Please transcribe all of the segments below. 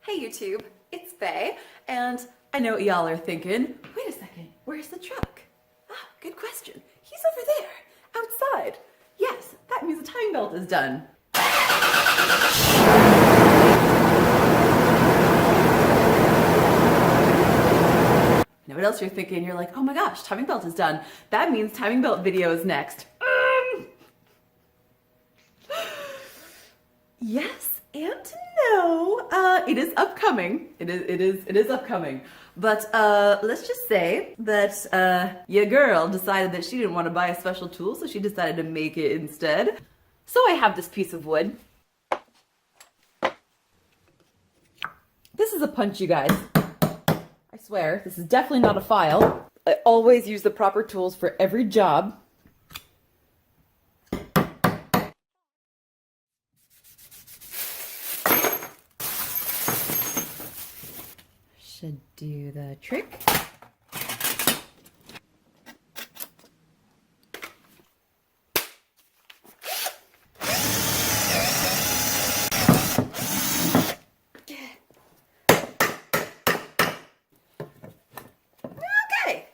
Hey YouTube, it's Faye, and I know what y'all are thinking, wait a second, where's the truck? Ah, good question. He's over there, outside. Yes, that means the timing belt is done. Now what else you're thinking? You're like, oh my gosh, timing belt is done. That means timing belt video is next. Yes and no. It is upcoming. It is upcoming. But let's just say that your girl decided that she didn't want to buy a special tool, so she decided to make it instead. So I have this piece of wood. This is a punch, you guys. I swear, this is definitely not a file. I always use the proper tools for every job. Should do the trick. Okay.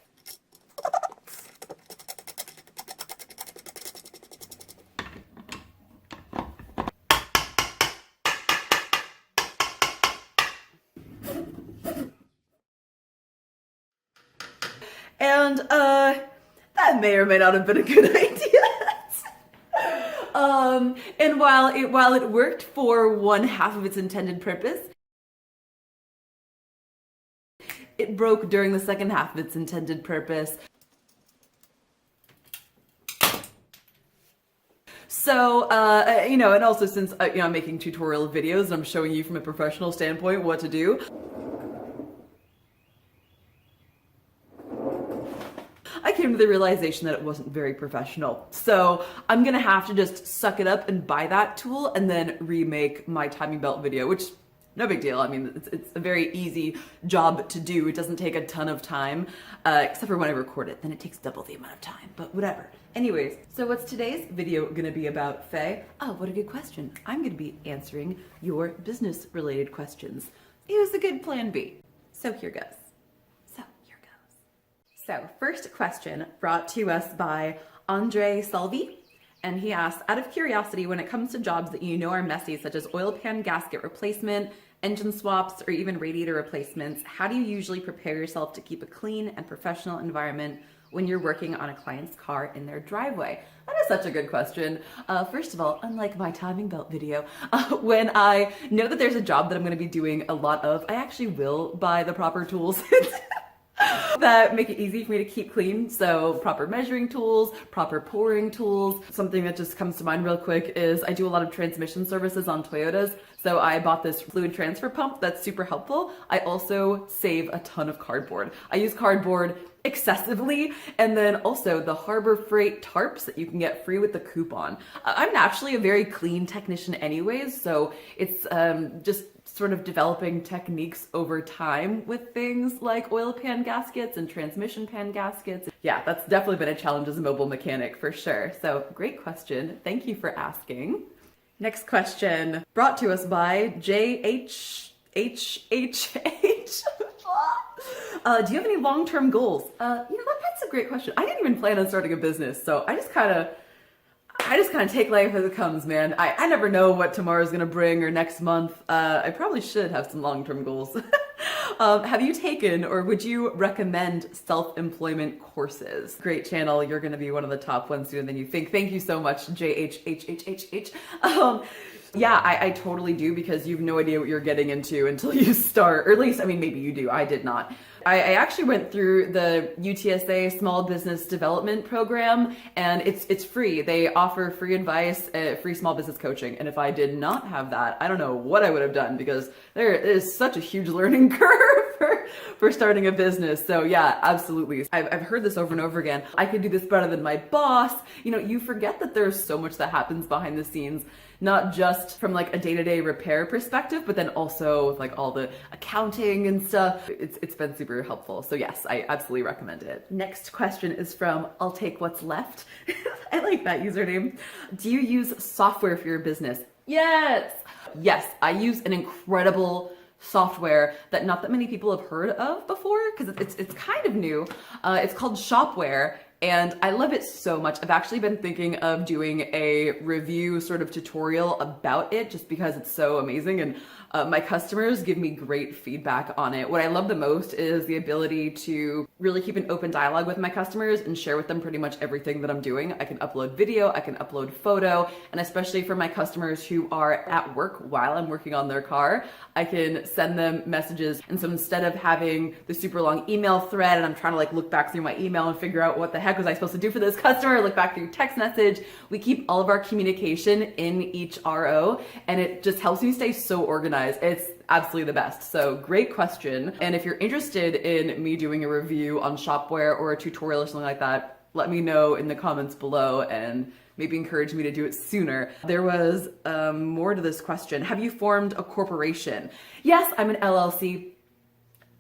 And that may or may not have been a good idea. And while it worked for one half of its intended purpose, it broke during the second half of its intended purpose. So, and also since I'm making tutorial videos, I'm showing you from a professional standpoint what to do. I came to the realization that it wasn't very professional. So I'm gonna have to just suck it up and buy that tool and then remake my timing belt video, which no big deal. I mean, it's a very easy job to do. It doesn't take a ton of time, except for when I record it, then it takes double the amount of time, but whatever. Anyways, so what's today's video gonna be about, Faye? Oh, what a good question. I'm gonna be answering your business related questions. It was a good plan B. So here goes. So first question brought to us by Andre Salvi, and he asks, out of curiosity, when it comes to jobs that you know are messy, such as oil pan gasket replacement, engine swaps, or even radiator replacements, how do you usually prepare yourself to keep a clean and professional environment when you're working on a client's car in their driveway? That is such a good question. First of all, unlike my timing belt video, when I know that there's a job that I'm gonna be doing a lot of, I actually will buy the proper tools that make it easy for me to keep clean. So proper measuring tools, proper pouring tools. Something that just comes to mind real quick is I do a lot of transmission services on Toyotas. So I bought this fluid transfer pump that's super helpful. I also save a ton of cardboard. I use cardboard excessively, and then also the Harbor Freight tarps that you can get free with the coupon. I'm naturally a very clean technician anyways, so it's just sort of developing techniques over time with things like oil pan gaskets and transmission pan gaskets. Yeah, that's definitely been a challenge as a mobile mechanic for sure. So great question. Thank you for asking. Next question brought to us by JHHH. Do you have any long-term goals? That's a great question. I didn't even plan on starting a business, so I just kind of take life as it comes, man. I never know what tomorrow's gonna bring or next month. I probably should have some long-term goals. Have you taken or would you recommend self-employment courses? Great channel. You're gonna be one of the top ones sooner than you think. Thank you so much, JHHHH. Yeah, I totally do, because you have no idea what you're getting into until you start, or at least, I mean, maybe you do. I did not. I actually went through the UTSA Small Business Development Program, and it's free. They offer free advice, free small business coaching. And if I did not have that, I don't know what I would have done, because there is such a huge learning curve for starting a business. So yeah, absolutely. I've heard this over and over again. I could do this better than my boss. You forget that there's so much that happens behind the scenes, not just from like a day-to-day repair perspective, but then also with like all the accounting and stuff. It's been super helpful. So yes, I absolutely recommend it. Next question is from I'll Take What's Left. I like that username. Do you use software for your business? Yes. Yes, I use an incredible software that not that many people have heard of before, because it's kind of new. It's called Shopware, and I love it so much. I've actually been thinking of doing a review sort of tutorial about it just because it's so amazing, and my customers give me great feedback on it. What I love the most is the ability to really keep an open dialogue with my customers and share with them pretty much everything that I'm doing. I can upload video, I can upload photo, and especially for my customers who are at work while I'm working on their car, I can send them messages. And so instead of having the super long email thread and I'm trying to like look back through my email and figure out what the heck was I supposed to do for this customer, look back through text message, we keep all of our communication in each RO, and it just helps me stay so organized. It's absolutely the best. So great question. And if you're interested in me doing a review on Shopware or a tutorial or something like that, let me know in the comments below and maybe encourage me to do it sooner. There was more to this question. Have you formed a corporation? Yes, I'm an LLC.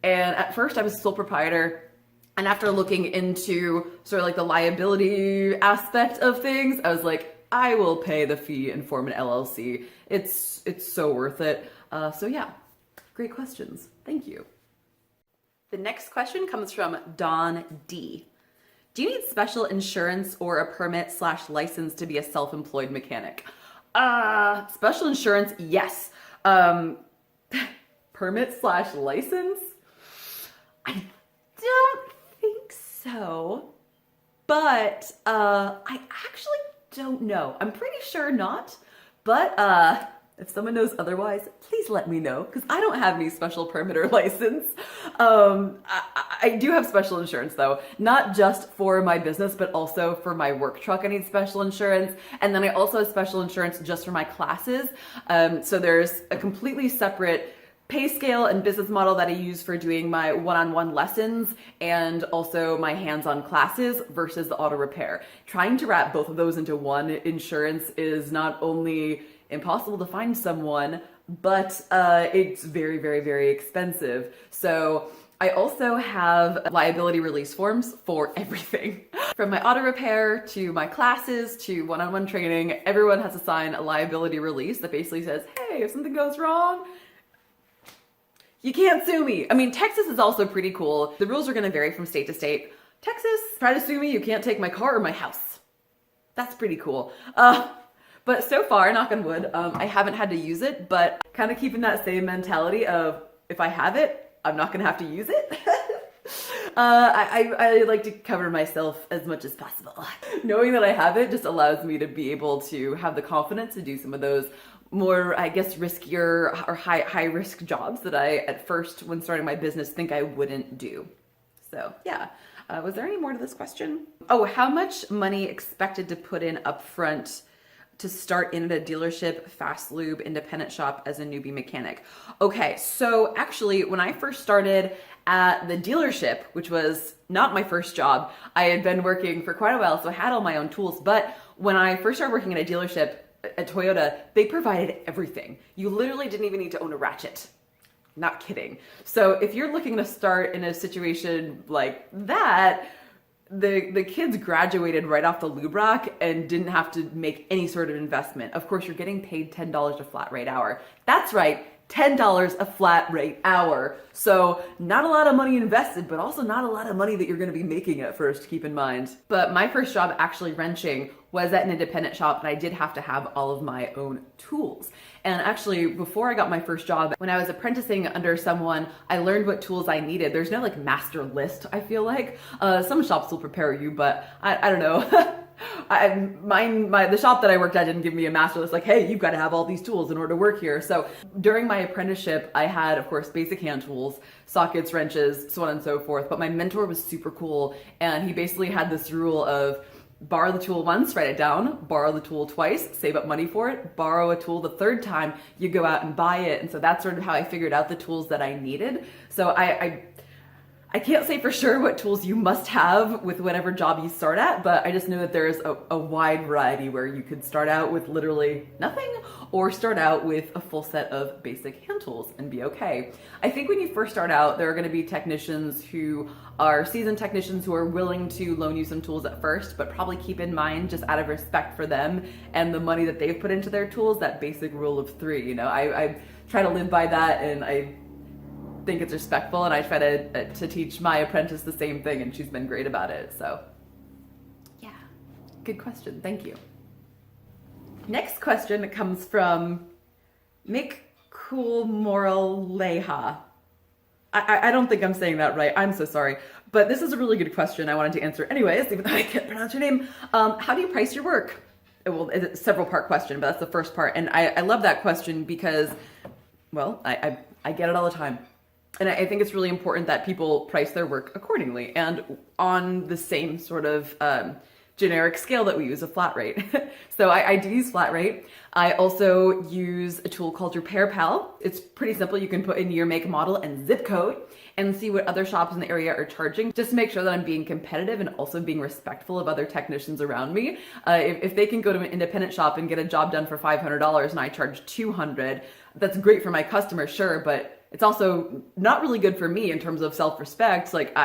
And at first I was sole proprietor. And after looking into sort of like the liability aspect of things, I was like, I will pay the fee and form an LLC. It's so worth it. So yeah, great questions. Thank you. The next question comes from Don D. Do you need special insurance or a permit/license to be a self-employed mechanic? Special insurance, yes. Permit/license? I don't think so, but I actually don't know. I'm pretty sure not, but if someone knows otherwise, please let me know, because I don't have any special permit or license. I do have special insurance though, not just for my business, but also for my work truck. I need special insurance. And then I also have special insurance just for my classes. So there's a completely separate pay scale and business model that I use for doing my one-on-one lessons and also my hands-on classes versus the auto repair. Trying to wrap both of those into one insurance is not only impossible to find someone, but it's very, very, very expensive. So I also have liability release forms for everything. From my auto repair to my classes to one-on-one training, everyone has to sign a liability release that basically says, hey, if something goes wrong, you can't sue me. I mean, Texas is also pretty cool. The rules are gonna vary from state to state. Texas, try to sue me, you can't take my car or my house. That's pretty cool. But so far, knock on wood, I haven't had to use it, but kind of keeping that same mentality of if I have it, I'm not gonna have to use it. I like to cover myself as much as possible. Knowing that I have it just allows me to be able to have the confidence to do some of those more, I guess, riskier or high risk jobs that I, at first, when starting my business, think I wouldn't do. So yeah, was there any more to this question? Oh, how much money expected to put in upfront to start in at a dealership, fast lube, independent shop as a newbie mechanic? Okay, so actually when I first started at the dealership, which was not my first job, I had been working for quite a while, so I had all my own tools. But when I first started working at a dealership at Toyota, they provided everything. You literally didn't even need to own a ratchet. Not kidding. So if you're looking to start in a situation like that, the kids graduated right off the lube rack and didn't have to make any sort of investment. Of course, you're getting paid $10 a flat rate hour. That's right, $10 a flat rate hour. So not a lot of money invested, but also not a lot of money that you're gonna be making at first, keep in mind. But my first job actually wrenching was at an independent shop, and I did have to have all of my own tools. And actually, before I got my first job, when I was apprenticing under someone, I learned what tools I needed. There's no like master list, I feel like. Some shops will prepare you, but I don't know. The shop that I worked at didn't give me a master list like, hey, you've got to have all these tools in order to work here. So during my apprenticeship, I had, of course, basic hand tools, sockets, wrenches, so on and so forth. But my mentor was super cool, and he basically had this rule of borrow the tool once, write it down, borrow the tool twice, save up money for it, borrow a tool the third time, you go out and buy it. And so that's sort of how I figured out the tools that I needed. So I can't say for sure what tools you must have with whatever job you start at, but I just know that there's a wide variety where you could start out with literally nothing or start out with a full set of basic hand tools and be okay. I think when you first start out, there are going to be technicians who are seasoned technicians who are willing to loan you some tools at first, but probably keep in mind, just out of respect for them and the money that they've put into their tools, that basic rule of three. You know, I try to live by that, and I think it's respectful, and I try to teach my apprentice the same thing, and she's been great about it. So yeah, good question. Thank you. Next question comes from Mick Cool Moral Leha. I don't think I'm saying that right. I'm so sorry. But this is a really good question. I wanted to answer anyways, even though I can't pronounce your name. How do you price your work? Well, it's a several part question, but that's the first part. And I love that question because, well, I get it all the time. And I think it's really important that people price their work accordingly and on the same sort of generic scale that we use, a flat rate. So I do use flat rate. I also use a tool called RepairPal. It's pretty simple. You can put in your make, model, and zip code and see what other shops in the area are charging, just to make sure that I'm being competitive and also being respectful of other technicians around me. If they can go to an independent shop and get a job done for $500 and I charge $200, that's great for my customer, sure, but it's also not really good for me in terms of self-respect. Like,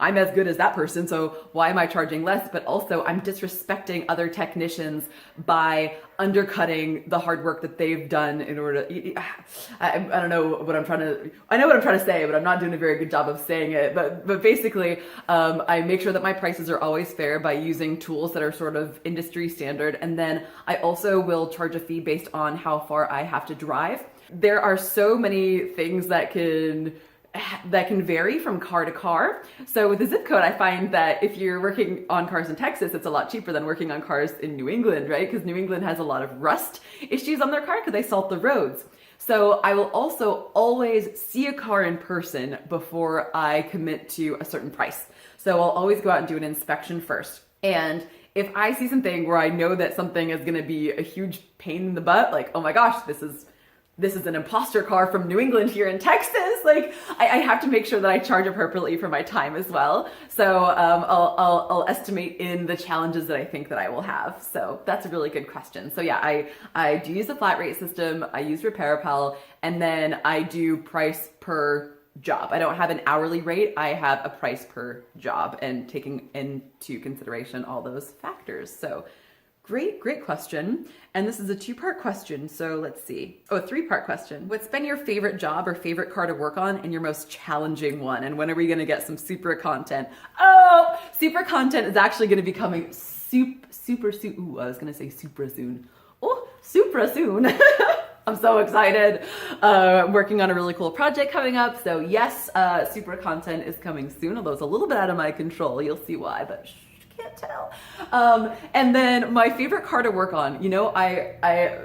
I'm as good as that person, so why am I charging less? But also I'm disrespecting other technicians by undercutting the hard work that they've done in order to, I don't know what I'm trying to, I know what I'm trying to say, but I'm not doing a very good job of saying it. But basically, I make sure that my prices are always fair by using tools that are sort of industry standard. And then I also will charge a fee based on how far I have to drive. There are so many things that can vary from car to car. So with the zip code, I find that if you're working on cars in Texas, it's a lot cheaper than working on cars in New England, right? Because New England has a lot of rust issues on their car because they salt the roads. So I will also always see a car in person before I commit to a certain price. So I'll always go out and do an inspection first. And if I see something where I know that something is going to be a huge pain in the butt, like, oh my gosh, this is an imposter car from New England here in Texas. Like, I have to make sure that I charge appropriately for my time as well. So I'll estimate in the challenges that I think that I will have. So that's a really good question. So yeah, I do use a flat rate system. I use RepairPal, and then I do price per job. I don't have an hourly rate. I have a price per job, and taking into consideration all those factors. So great question. And this is a 2-part question. So let's see. Oh, a 3-part question. What's been your favorite job or favorite car to work on, and your most challenging one? And when are we going to get some Supra content? Oh, Supra content is actually going to be coming super soon. Ooh, I was going to say Supra soon. Oh, Supra soon. I'm so excited. I'm working on a really cool project coming up. So yes, Supra content is coming soon, although it's a little bit out of my control. You'll see why, but can't tell. And then my favorite car to work on, I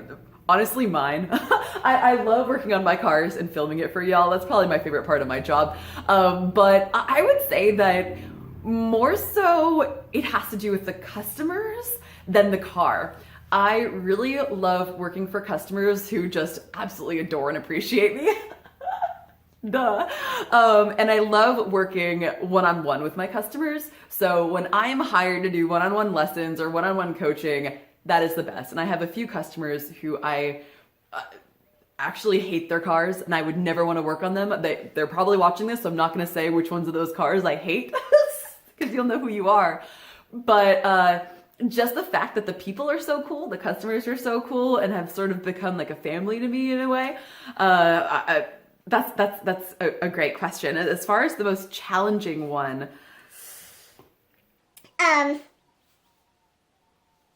honestly mine. I love working on my cars and filming it for y'all. That's probably my favorite part of my job. But I would say that more so it has to do with the customers than the car. I really love working for customers who just absolutely adore and appreciate me. Duh. And I love working one-on-one with my customers. So when I am hired to do one-on-one lessons or one-on-one coaching, that is the best. And I have a few customers who I actually hate their cars, and I would never want to work on them. They're probably watching this, so I'm not going to say which ones of those cars I hate, because you'll know who you are. But just the fact that the people are so cool, the customers are so cool, and have sort of become like a family to me in a way. That's a great question. As far as the most challenging one,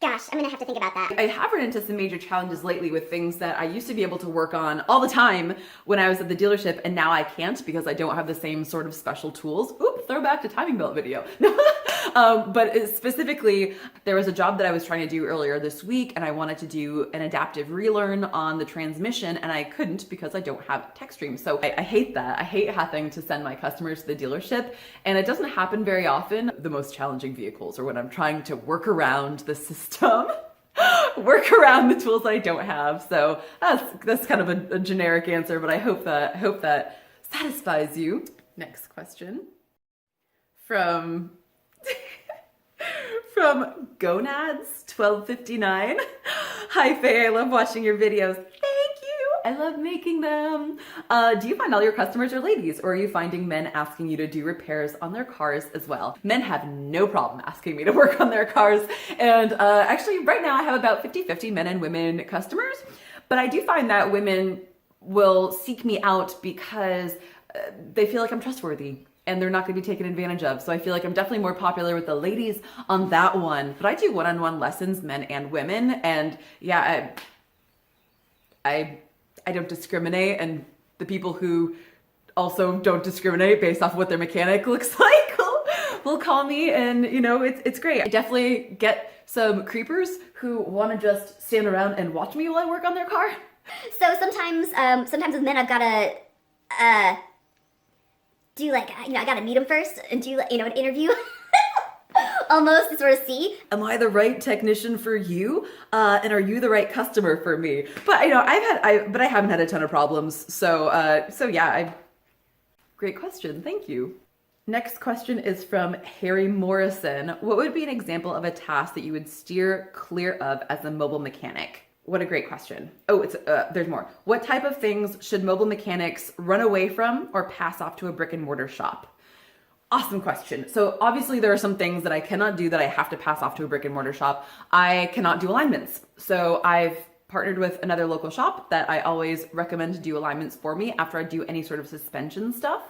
gosh, I'm gonna have to think about that. I have run into some major challenges lately with things that I used to be able to work on all the time when I was at the dealership, and now I can't because I don't have the same sort of special tools. Oop, throwback to timing belt video. But specifically, there was a job that I was trying to do earlier this week, and I wanted to do an adaptive relearn on the transmission, and I couldn't because I don't have TechStream. So I hate that. I hate having to send my customers to the dealership, and it doesn't happen very often. The most challenging vehicles are when I'm trying to work around the system, work around the tools I don't have. So that's kind of a generic answer, but I hope that satisfies you. Next question from Gonads 1259. Hi Faye, I love watching your videos. Thank you. I love making them. Do you find all your customers are ladies, or are you finding men asking you to do repairs on their cars as well? Men have no problem asking me to work on their cars. And actually right now I have about 50-50 men and women customers, but I do find that women will seek me out because they feel like I'm trustworthy and they're not going to be taken advantage of. So I feel like I'm definitely more popular with the ladies on that one. But I do one-on-one lessons, men and women. And yeah, I don't discriminate. And the people who also don't discriminate based off of what their mechanic looks like will call me, and you know, it's great. I definitely get some creepers who want to just stand around and watch me while I work on their car. So sometimes with men, I've gotta do like, I gotta meet them first and do like, an interview. Almost to sort of see, am I the right technician for you? And are you the right customer for me? But I haven't had a ton of problems. So yeah, great question. Thank you. Next question is from Harry Morrison. What would be an example of a task that you would steer clear of as a mobile mechanic? What a great question. Oh, there's more. What type of things should mobile mechanics run away from or pass off to a brick and mortar shop? Awesome question. So obviously there are some things that I cannot do that I have to pass off to a brick and mortar shop. I cannot do alignments. So I've partnered with another local shop that I always recommend to do alignments for me after I do any sort of suspension stuff.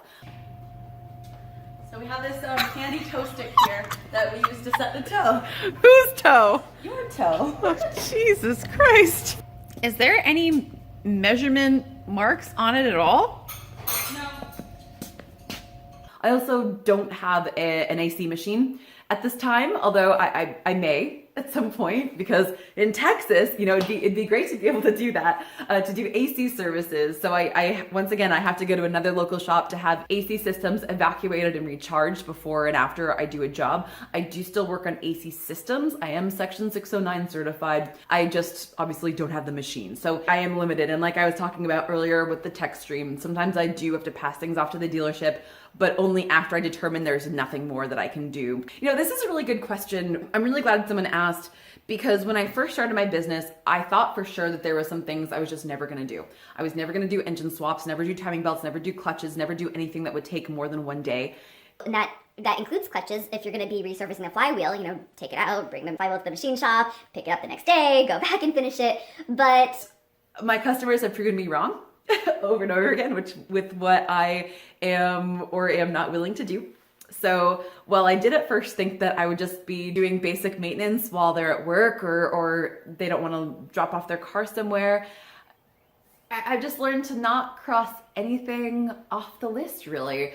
So we have this handy toe stick here that we use to set the toe. Whose toe? Your toe. Oh, Jesus Christ. Is there any measurement marks on it at all? No. I also don't have an AC machine at this time, although I may at some point, because in Texas, it'd be great to be able to do that, to do AC services. So I once again, I have to go to another local shop to have AC systems evacuated and recharged before and after I do a job. I do still work on AC systems. I am Section 609 certified. I just obviously don't have the machine. So I am limited. And like I was talking about earlier with the tech stream, sometimes I do have to pass things off to the dealership, but only after I determine there's nothing more that I can do. This is a really good question. I'm really glad someone asked, because when I first started my business, I thought for sure that there were some things I was just never gonna do. I was never gonna do engine swaps, never do timing belts, never do clutches, never do anything that would take more than one day. and that includes clutches. If you're going to be resurfacing the flywheel, take it out, bring the flywheel to the machine shop, pick it up the next day, go back and finish it. But my customers have proven me wrong over and over again, with what I am or am not willing to do. So while I did at first think that I would just be doing basic maintenance while they're at work or they don't want to drop off their car somewhere, I've just learned to not cross anything off the list, really.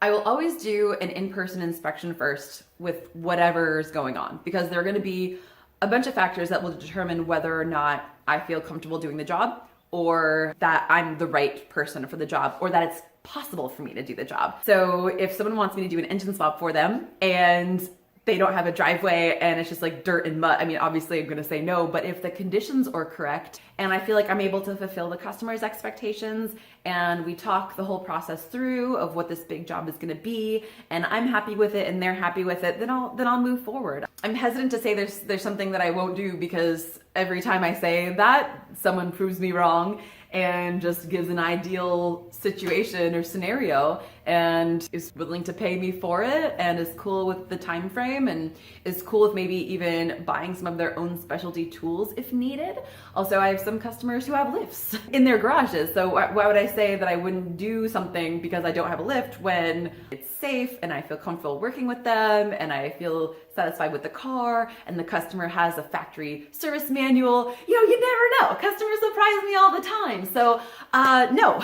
I will always do an in-person inspection first with whatever's going on, because there are going to be a bunch of factors that will determine whether or not I feel comfortable doing the job, or that I'm the right person for the job, or that it's possible for me to do the job. So if someone wants me to do an engine swap for them and they don't have a driveway and it's just like dirt and mud, I mean, obviously I'm gonna say no, but if the conditions are correct and I feel like I'm able to fulfill the customer's expectations and we talk the whole process through of what this big job is gonna be and I'm happy with it and they're happy with it, then I'll move forward. I'm hesitant to say there's something that I won't do, because every time I say that, someone proves me wrong and just gives an ideal situation or scenario and is willing to pay me for it and is cool with the time frame and is cool with maybe even buying some of their own specialty tools if needed. Also, I have some customers who have lifts in their garages, so why would I say that I wouldn't do something because I don't have a lift when it's safe and I feel comfortable working with them and I feel satisfied with the car and the customer has a factory service manual? You never know. Customers surprise me all the time. So no,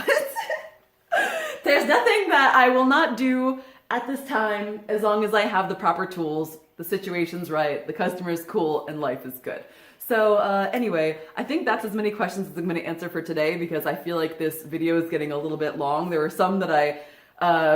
there's nothing that I will not do at this time as long as I have the proper tools, the situation's right, the customer's cool, and life is good. So anyway, I think that's as many questions as I'm going to answer for today, because I feel like this video is getting a little bit long. There were some that I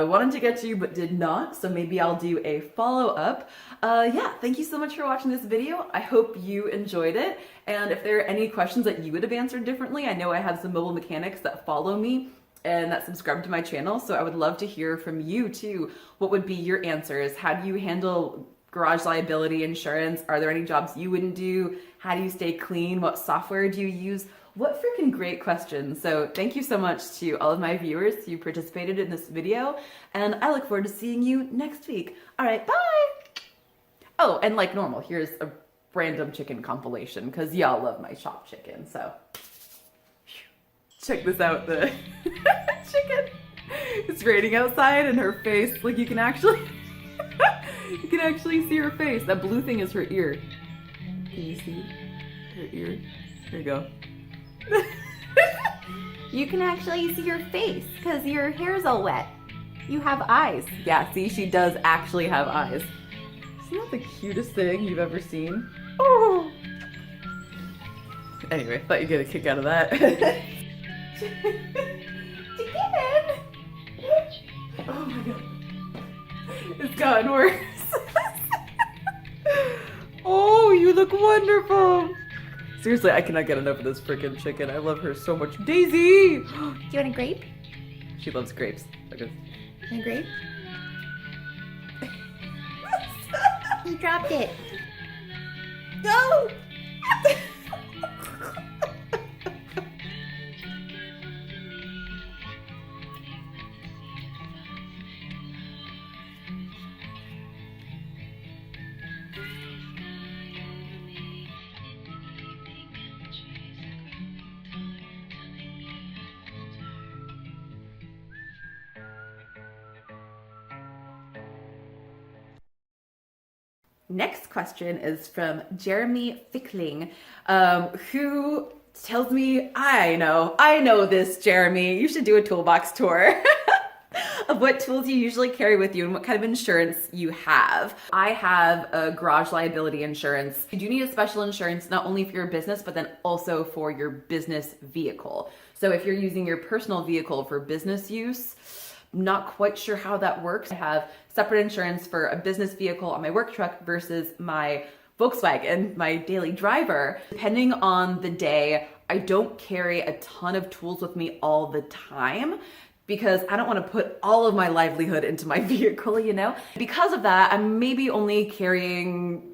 wanted to get to but did not, so maybe I'll do a follow-up. Yeah, thank you so much for watching this video. I hope you enjoyed it, and if there are any questions that you would have answered differently, I know I have some mobile mechanics that follow me and that subscribe to my channel, so I would love to hear from you too. What would be your answers? How do you handle garage liability insurance? Are there any jobs you wouldn't do? How do you stay clean? What software do you use? What freaking great questions. So thank you so much to all of my viewers who participated in this video, and I look forward to seeing you next week. All right, bye. Oh, and like normal, here's a random chicken compilation, because y'all love my chopped chicken, so check this out, the chicken It's raining outside and her face, like you can actually you can actually see her face. That blue thing is her ear. Can you see her ear? There you go. You can actually see your face because your hair's all wet. You have eyes. Yeah, see, she does actually have eyes. Isn't that the cutest thing you've ever seen? Oh! Anyway, thought you'd get a kick out of that. Chicken! Oh my god. It's gotten worse. Oh, you look wonderful. Seriously, I cannot get enough of this freaking chicken. I love her so much. Daisy! Do you want a grape? She loves grapes. Okay. A grape? You dropped it. No! Next question is from Jeremy Fickling, who tells me, I know this, Jeremy. You should do a toolbox tour of what tools you usually carry with you and what kind of insurance you have. I have a garage liability insurance. You do need a special insurance, not only for your business, but then also for your business vehicle. So if you're using your personal vehicle for business use, not quite sure how that works. I have separate insurance for a business vehicle on my work truck versus my Volkswagen, my daily driver. Depending on the day, I don't carry a ton of tools with me all the time because I don't want to put all of my livelihood into my vehicle, you know? Because of that, I'm maybe only carrying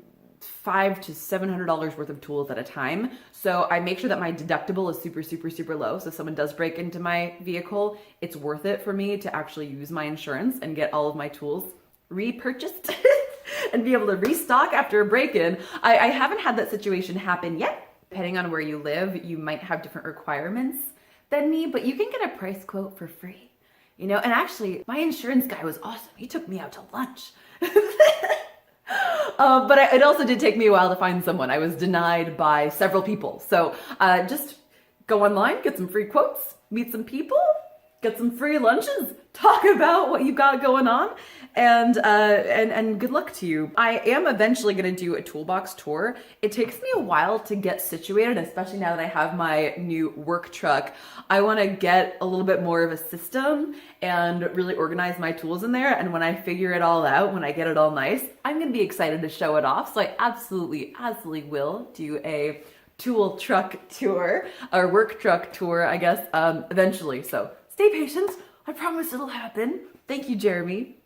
$500 to $700 worth of tools at a time. So I make sure that my deductible is super low. So if someone does break into my vehicle, it's worth it for me to actually use my insurance and get all of my tools repurchased and be able to restock after a break-in. I haven't had that situation happen yet. Depending on where you live, you might have different requirements than me, but you can get a price quote for free, you know? And actually, my insurance guy was awesome. He took me out to lunch. But it also did take me a while to find someone. I was denied by several people. So just go online, get some free quotes, meet some people, get some free lunches, talk about what you got going on, and good luck to you. I am eventually going to do a toolbox tour. It takes me a while to get situated, especially now that I have my new work truck. I want to get a little bit more of a system and really organize my tools in there. And when I figure it all out, when I get it all nice, I'm going to be excited to show it off. So I absolutely will do a tool truck tour, or work truck tour, I guess, eventually. So stay patient. I promise it'll happen. Thank you, Jeremy.